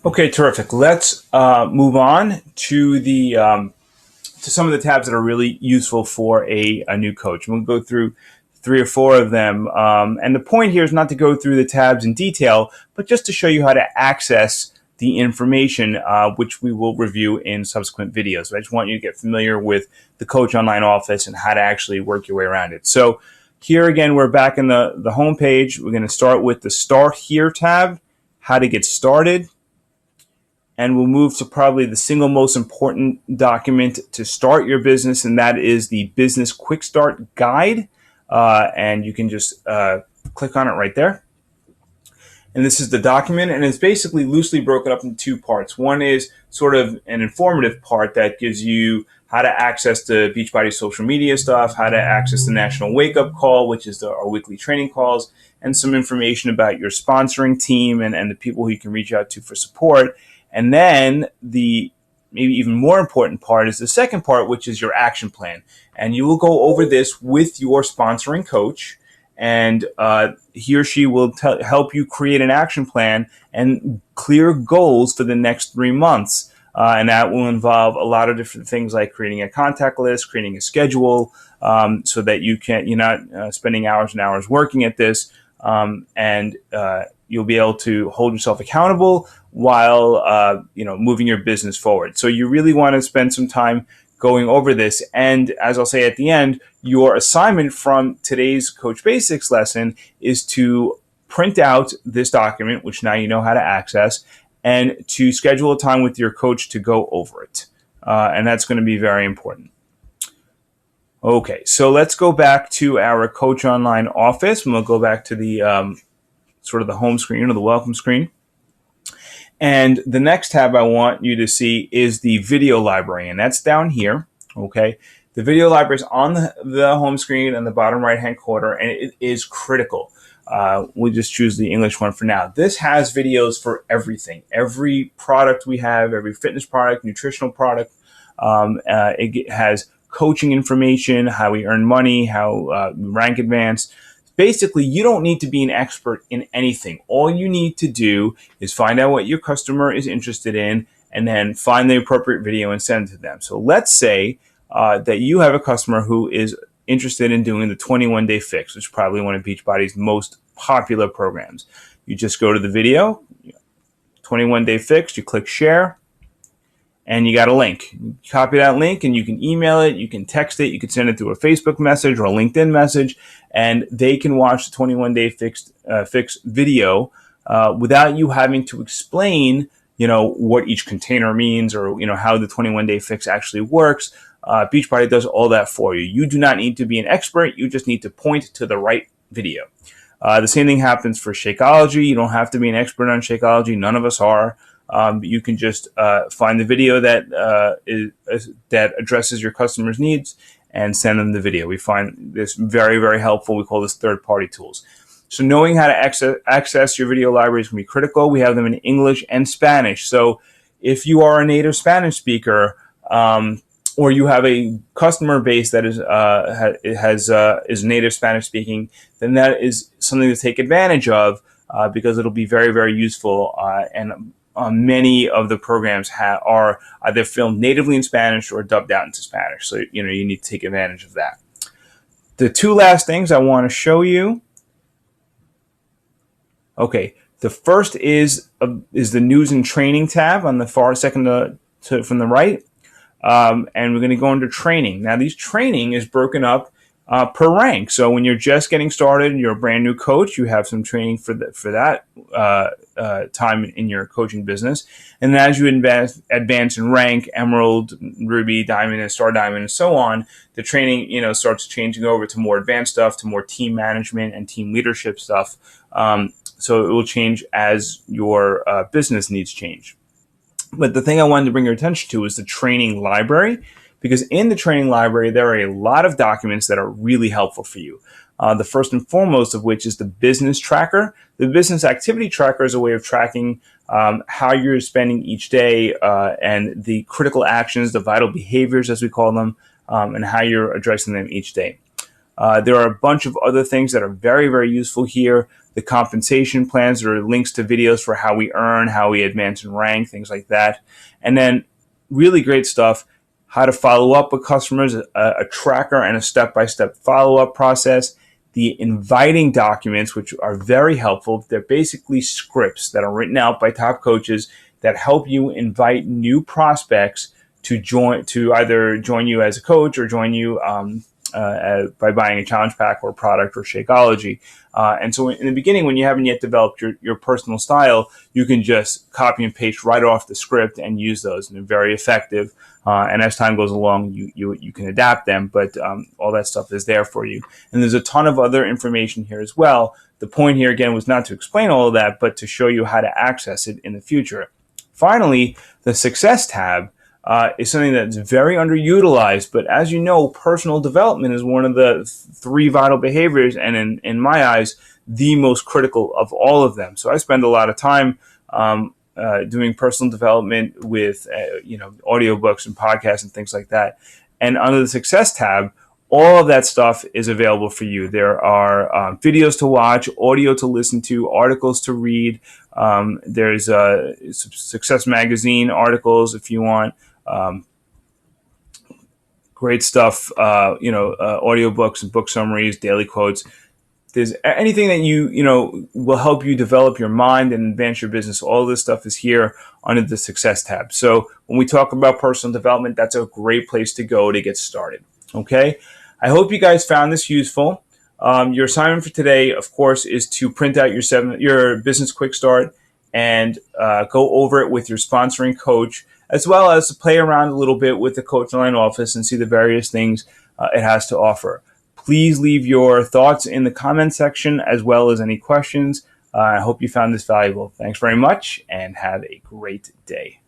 Okay, terrific. Let's move on to the to some of the tabs that are really useful for a new coach. We'll go through three or four of them. And the point here is not to go through the tabs in detail, but just to show you how to access the information, which we will review in subsequent videos. So I just want you to get familiar with the Coach Online Office and how to actually work your way around it. So here again, we're back in the home page. We're going to start with the Start Here tab, how to get started. And we'll move to probably the single most important document to start your business, and that is the Business Quick Start Guide. And you can just click on it right there. And this is the document, and it's basically loosely broken up into two parts. One is sort of an informative part that gives you how to access the Beachbody social media stuff, how to access the National Wake Up Call, which is our weekly training calls, and some information about your sponsoring team and the people who you can reach out to for support. And then the maybe even more important part is the second part, which is your action plan. And you will go over this with your sponsoring coach, and he or she will help you create an action plan and clear goals for the next 3 months. And that will involve a lot of different things like creating a contact list, creating a schedule, so that you're not spending hours and hours working at this, and you'll be able to hold yourself accountable while moving your business forward. So you really want to spend some time going over this. And as I'll say at the end, your assignment from today's Coach Basics lesson is to print out this document, which now you know how to access, and to schedule a time with your coach to go over it. And that's going to be very important. Okay, so let's go back to our Coach Online Office, and we'll go back to the sort of the home screen or the welcome screen. And the next tab I want you to see is the video library, and that's down here, okay? The video library is on the home screen in the bottom right-hand corner, and it is critical. We'll just choose the English one for now. This has videos for everything. Every product we have, every fitness product, nutritional product, it has coaching information, how we earn money, how we rank advanced. Basically, you don't need to be an expert in anything. All you need to do is find out what your customer is interested in and then find the appropriate video and send it to them. So let's say that you have a customer who is interested in doing the 21-day fix, which is probably one of Beachbody's most popular programs. You just go to the video, 21-day fix, you click share, and you got a link. You copy that link and you can email it, you can text it, you can send it through a Facebook message or a LinkedIn message, and they can watch the 21-day fix video without you having to explain, what each container means or, how the 21-day fix actually works. Beachbody does all that for you. You do not need to be an expert. You just need to point to the right video. The same thing happens for Shakeology. You don't have to be an expert on Shakeology. None of us are. You can just find the video that addresses your customer's needs and send them the video. We find this very, very helpful. We call this third-party tools. So knowing how to access your video library is going to be critical. We have them in English and Spanish. So if you are a native Spanish speaker, or you have a customer base that is native Spanish speaking, then that is something to take advantage of because it'll be very, very useful. And many of the programs are either filmed natively in Spanish or dubbed out into Spanish. So, you need to take advantage of that. The two last things I want to show you. Okay, the first is the news and training tab on the far second from the right. And we're going to go into training. Now, these training is broken up per rank. So when you're just getting started and you're a brand new coach, you have some training for that time in your coaching business. And as you advance in rank, Emerald, Ruby, Diamond, and Star Diamond, and so on, the training starts changing over to more advanced stuff, to more team management and team leadership stuff. So it will change as your business needs change. But the thing I wanted to bring your attention to is the training library, because in the training library, there are a lot of documents that are really helpful for you. The first and foremost of which is the business tracker. The business activity tracker is a way of tracking how you're spending each day and the critical actions, the vital behaviors, as we call them, and how you're addressing them each day. There are a bunch of other things that are very, very useful here. The compensation plans, there are links to videos for how we earn, how we advance and rank, things like that. And then really great stuff, how to follow up with customers, a tracker and a step-by-step follow-up process. The inviting documents, which are very helpful. They're basically scripts that are written out by top coaches that help you invite new prospects to either join you as a coach or join you by buying a challenge pack or product or Shakeology. And so in the beginning, when you haven't yet developed your personal style, you can just copy and paste right off the script and use those. And they're very effective. And as time goes along, you can adapt them, but all that stuff is there for you. And there's a ton of other information here as well. The point here, again, was not to explain all of that, but to show you how to access it in the future. Finally, the Success tab is something that's very underutilized, but as you know, personal development is one of the 3 vital behaviors, and in my eyes, the most critical of all of them. So I spend a lot of time doing personal development with audiobooks and podcasts and things like that. And under the Success tab, all of that stuff is available for you. There are videos to watch, audio to listen to, articles to read. There's Success Magazine articles if you want. Great stuff, audiobooks and book summaries, daily quotes. There's anything that you will help you develop your mind and advance your business. All of this stuff is here under the Success tab. So when we talk about personal development, that's a great place to go to get started. Okay. I hope you guys found this useful. Your assignment for today, of course, is to print out your business quick start and go over it with your sponsoring coach, as well as to play around a little bit with the Coach Online office and see the various things it has to offer. Please leave your thoughts in the comment section as well as any questions. I hope you found this valuable. Thanks very much and have a great day.